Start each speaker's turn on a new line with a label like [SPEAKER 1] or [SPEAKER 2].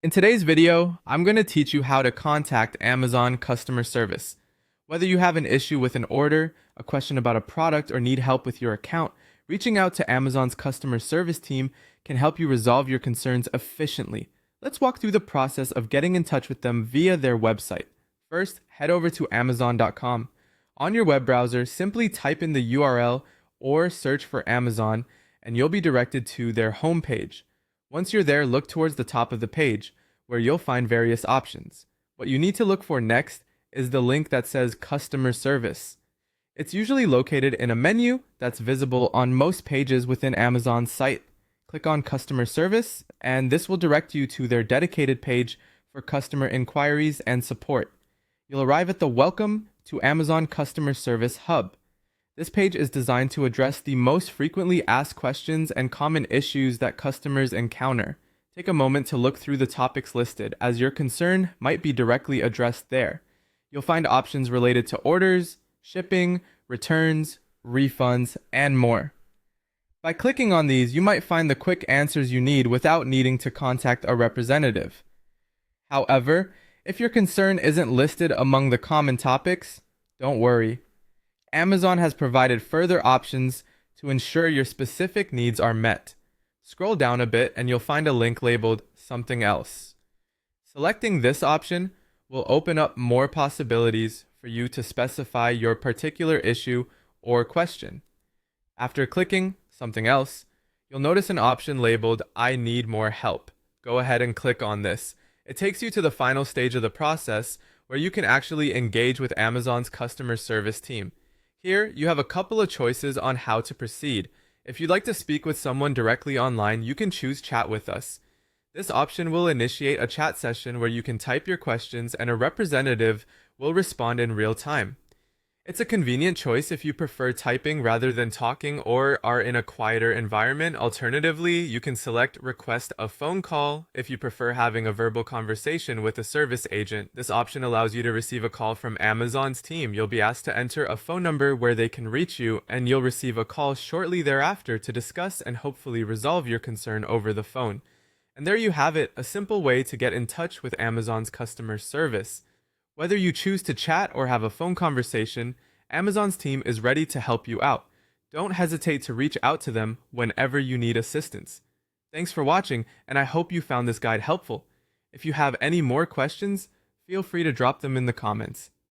[SPEAKER 1] In today's video, I'm going to teach you how to contact Amazon customer service. Whether you have an issue with an order, a question about a product, or need help with your account, reaching out to Amazon's customer service team can help you resolve your concerns efficiently. Let's walk through the process of getting in touch with them via their website. First, head over to Amazon.com. On your web browser, simply type in the URL or search for Amazon, and you'll be directed to their homepage. Once you're there, look towards the top of the page, where you'll find various options. What you need to look for next is the link that says Customer Service. It's usually located in a menu that's visible on most pages within Amazon's site. Click on Customer Service, and this will direct you to their dedicated page for customer inquiries and support. You'll arrive at the Welcome to Amazon Customer Service Hub. This page is designed to address the most frequently asked questions and common issues that customers encounter. Take a moment to look through the topics listed, as your concern might be directly addressed there. You'll find options related to orders, shipping, returns, refunds, and more. By clicking on these, you might find the quick answers you need without needing to contact a representative. However, if your concern isn't listed among the common topics, don't worry. Amazon has provided further options to ensure your specific needs are met. Scroll down a bit and you'll find a link labeled Something Else. Selecting this option will open up more possibilities for you to specify your particular issue or question. After clicking Something Else, you'll notice an option labeled I Need More Help. Go ahead and click on this. It takes you to the final stage of the process where you can actually engage with Amazon's customer service team. Here, you have a couple of choices on how to proceed. If you'd like to speak with someone directly online, you can choose Chat with Us. This option will initiate a chat session where you can type your questions and a representative will respond in real time. It's a convenient choice if you prefer typing rather than talking or are in a quieter environment. Alternatively, you can select Request a phone call if you prefer having a verbal conversation with a service agent. This option allows you to receive a call from Amazon's team. You'll be asked to enter a phone number where they can reach you, and you'll receive a call shortly thereafter to discuss and hopefully resolve your concern over the phone. And there you have it, a simple way to get in touch with Amazon's customer service. Whether you choose to chat or have a phone conversation, Amazon's team is ready to help you out. Don't hesitate to reach out to them whenever you need assistance. Thanks for watching, and I hope you found this guide helpful. If you have any more questions, feel free to drop them in the comments.